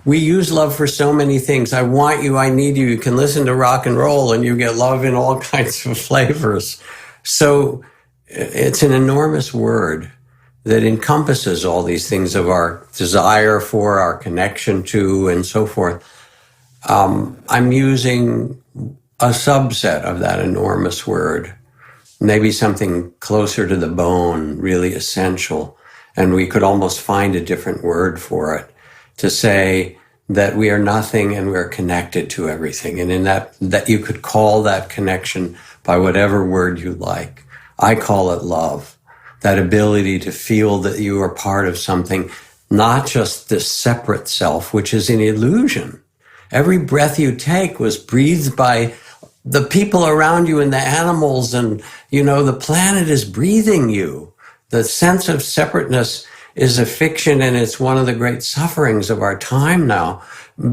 We use love for so many things. I want you, I need you. You can listen to rock and roll and you get love in all kinds of flavors. So it's an enormous word that encompasses all these things of our desire for, our connection to, and so forth. I'm using a subset of that enormous word, maybe something closer to the bone, really essential. And we could almost find a different word for it to say that we are nothing and we're connected to everything. And in that you could call that connection by whatever word you like. I call it love, that ability to feel that you are part of something, not just this separate self, which is an illusion. Every breath you take was breathed by the people around you and the animals, and, the planet is breathing you. The sense of separateness is a fiction, and it's one of the great sufferings of our time now,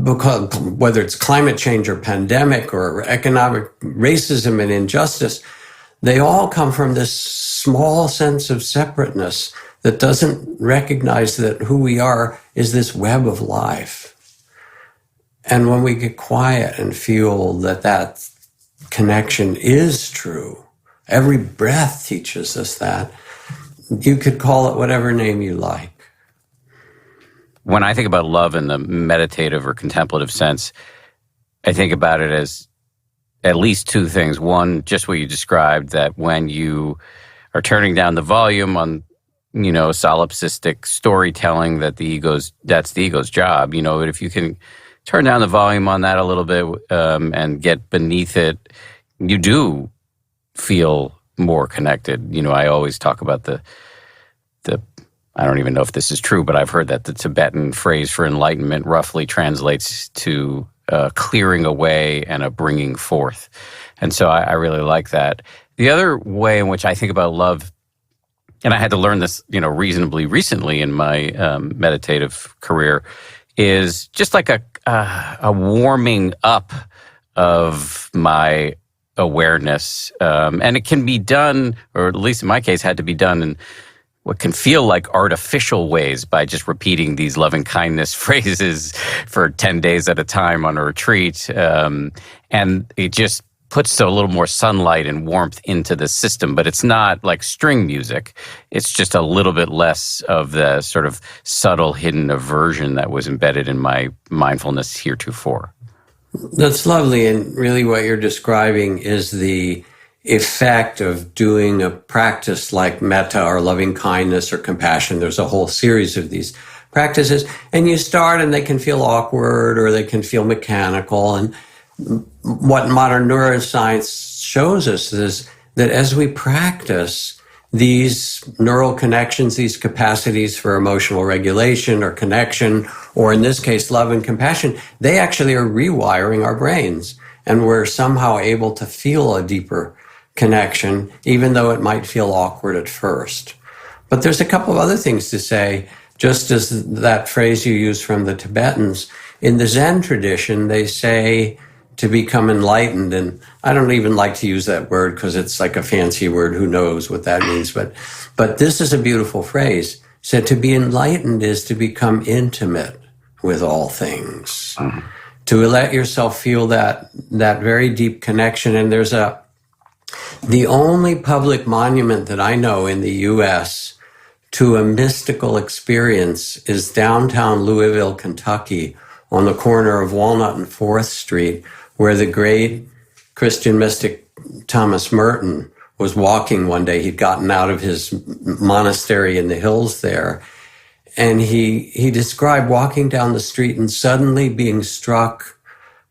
because whether it's climate change or pandemic or economic racism and injustice, they all come from this small sense of separateness that doesn't recognize that who we are is this web of life. And when we get quiet and feel that connection is true, every breath teaches us that, you could call it whatever name you like. When I think about love in the meditative or contemplative sense, I think about it as at least two things. One, just what you described, that when you are turning down the volume on, solipsistic storytelling, that's the ego's job. If you can turn down the volume on that a little bit and get beneath it, you do feel more connected. I always talk about the I don't even know if this is true, but I've heard that the Tibetan phrase for enlightenment roughly translates to clearing away and a bringing forth. And so I really like that. The other way in which I think about love, and I had to learn this, reasonably recently in my meditative career, is just like a warming up of my awareness. And it can be done, or at least in my case, had to be done in what can feel like artificial ways by just repeating these loving kindness phrases for 10 days at a time on a retreat. And it just puts a little more sunlight and warmth into the system, but it's not like string music. It's just a little bit less of the sort of subtle hidden aversion that was embedded in my mindfulness heretofore. That's lovely. And really what you're describing is the effect of doing a practice like metta or loving kindness or compassion. There's a whole series of these practices, and you start and they can feel awkward or they can feel mechanical. And what modern neuroscience shows us is that as we practice, these neural connections, these capacities for emotional regulation or connection, or in this case, love and compassion, they actually are rewiring our brains. And we're somehow able to feel a deeper connection, even though it might feel awkward at first. But there's a couple of other things to say, just as that phrase you use from the Tibetans. In the Zen tradition, they say to become enlightened, and I don't even like to use that word because it's like a fancy word, who knows what that means, but this is a beautiful phrase. So to be enlightened is to become intimate with all things, to let yourself feel that very deep connection. And there's the only public monument that I know in the U.S. to a mystical experience is downtown Louisville, Kentucky, on the corner of Walnut and 4th Street, where the great Christian mystic Thomas Merton was walking one day. He'd gotten out of his monastery in the hills there, and he described walking down the street and suddenly being struck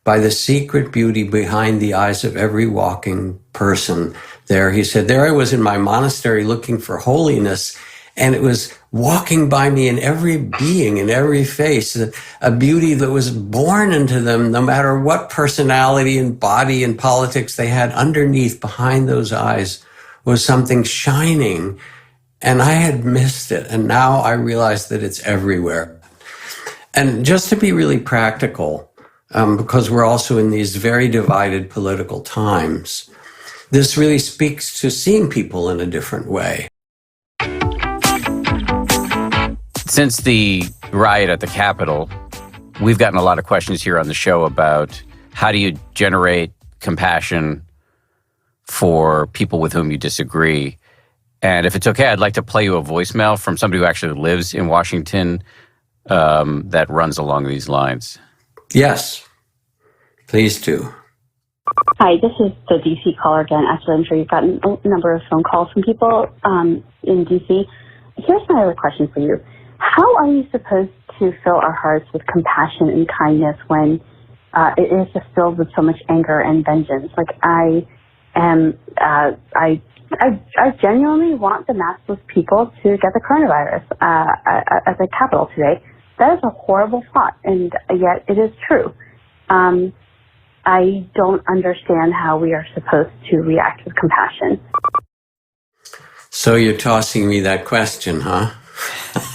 by the secret beauty behind the eyes of every walking person there. He said, there I was in my monastery looking for holiness, and it was walking by me in every being, in every face, a beauty that was born into them, no matter what personality and body and politics they had. Underneath, behind those eyes, was something shining, and I had missed it, and now I realize that it's everywhere. And just to be really practical, because we're also in these very divided political times, this really speaks to seeing people in a different way. Since the riot at the Capitol, we've gotten a lot of questions here on the show about how do you generate compassion for people with whom you disagree. And if it's okay, I'd like to play you a voicemail from somebody who actually lives in Washington that runs along these lines. Yes, please do. Hi, this is the DC caller again. Actually, I'm sure you've gotten a number of phone calls from people in DC. Here's my other question for you. How are you supposed to fill our hearts with compassion and kindness when it is just filled with so much anger and vengeance? Like, I genuinely want the massless people to get the coronavirus at the Capitol today. That is a horrible thought, and yet it is true. I don't understand how we are supposed to react with compassion. So you're tossing me that question, huh?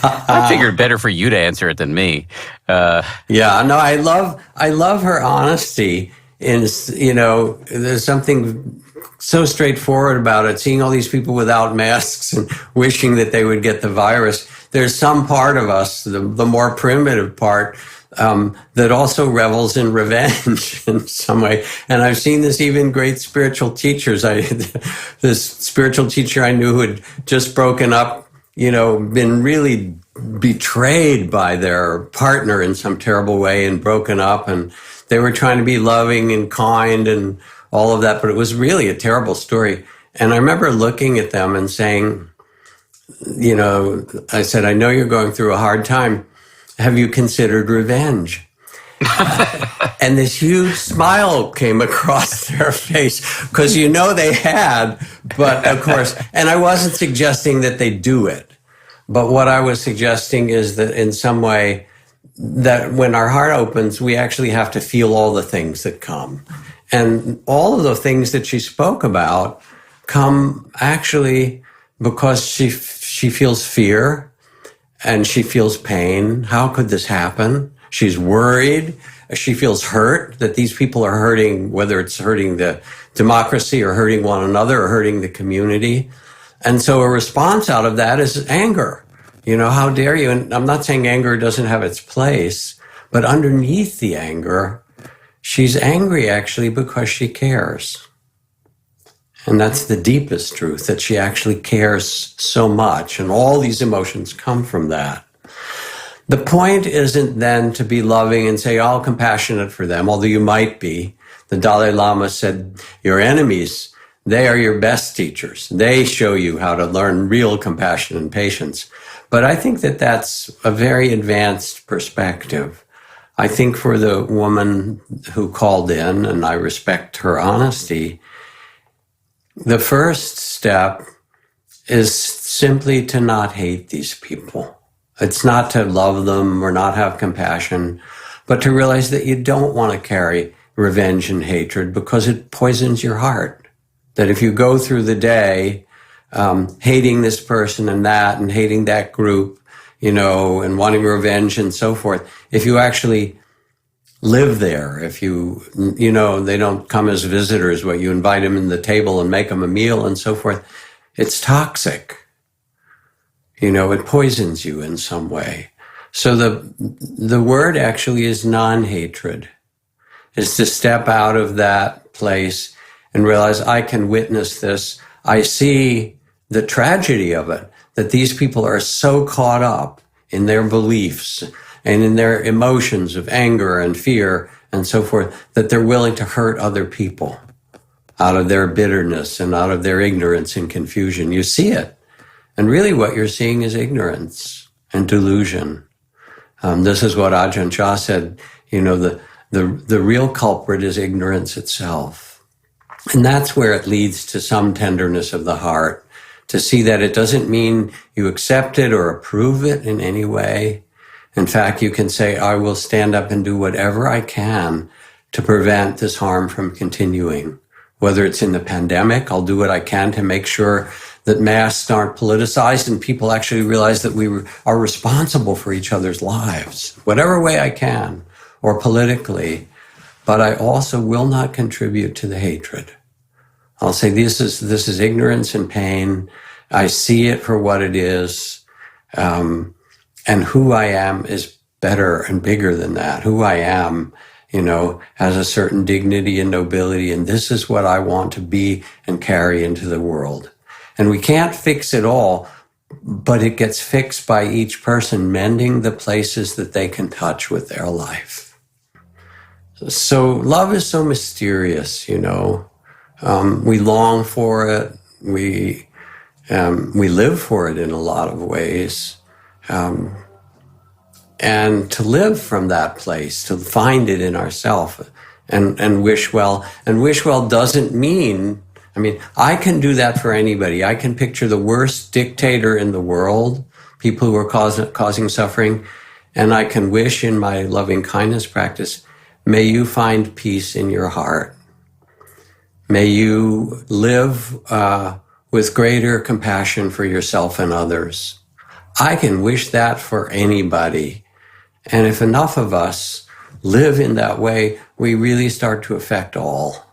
I figured better for you to answer it than me. Yeah, no, I love her honesty. There's something so straightforward about it. Seeing all these people without masks and wishing that they would get the virus. There's some part of us, the more primitive part, that also revels in revenge in some way. And I've seen this even in great spiritual teachers. This spiritual teacher I knew who had just broken up, been really betrayed by their partner in some terrible way and broken up. And they were trying to be loving and kind and all of that, but it was really a terrible story. And I remember looking at them and saying, I said, I know you're going through a hard time. Have you considered revenge? And this huge smile came across their face because they had, but of course, and I wasn't suggesting that they do it, but what I was suggesting is that in some way that when our heart opens, we actually have to feel all the things that come. And all of the things that she spoke about come actually because she feels fear and she feels pain. How could this happen? She's worried. She feels hurt that these people are hurting, whether it's hurting the democracy or hurting one another or hurting the community. And so a response out of that is anger. How dare you? And I'm not saying anger doesn't have its place, but underneath the anger, she's angry actually because she cares. And that's the deepest truth, that she actually cares so much. And all these emotions come from that. The point isn't then to be loving and say, oh, compassionate for them, although you might be. The Dalai Lama said, your enemies, they are your best teachers. They show you how to learn real compassion and patience. But I think that that's a very advanced perspective. I think for the woman who called in, and I respect her honesty, the first step is simply to not hate these people. It's not to love them or not have compassion, but to realize that you don't want to carry revenge and hatred because it poisons your heart. That if you go through the day hating this person and hating that group, and wanting revenge and so forth, if you actually live there, if they don't come as visitors, but you invite them in the table and make them a meal and so forth, it's toxic. It poisons you in some way. So the word actually is non-hatred, is to step out of that place and realize I can witness this. I see the tragedy of it, that these people are so caught up in their beliefs and in their emotions of anger and fear and so forth, that they're willing to hurt other people out of their bitterness and out of their ignorance and confusion. You see it. And really what you're seeing is ignorance and delusion. This is what Ajahn Chah said, the real culprit is ignorance itself. And that's where it leads to some tenderness of the heart, to see that it doesn't mean you accept it or approve it in any way. In fact, you can say, I will stand up and do whatever I can to prevent this harm from continuing. Whether it's in the pandemic, I'll do what I can to make sure that masks aren't politicized and people actually realize that we are responsible for each other's lives, whatever way I can, or politically. But I also will not contribute to the hatred. I'll say this is ignorance and pain. I see it for what it is. And who I am is better and bigger than that. Who I am, has a certain dignity and nobility, and this is what I want to be and carry into the world. And we can't fix it all, but it gets fixed by each person mending the places that they can touch with their life. So love is so mysterious, we long for it. We live for it in a lot of ways. And to live from that place, to find it in ourselves and wish well. And wish well doesn't mean, I can do that for anybody. I can picture the worst dictator in the world, people who are causing suffering, and I can wish in my loving kindness practice, may you find peace in your heart. May you live with greater compassion for yourself and others. I can wish that for anybody. And if enough of us live in that way, we really start to affect all.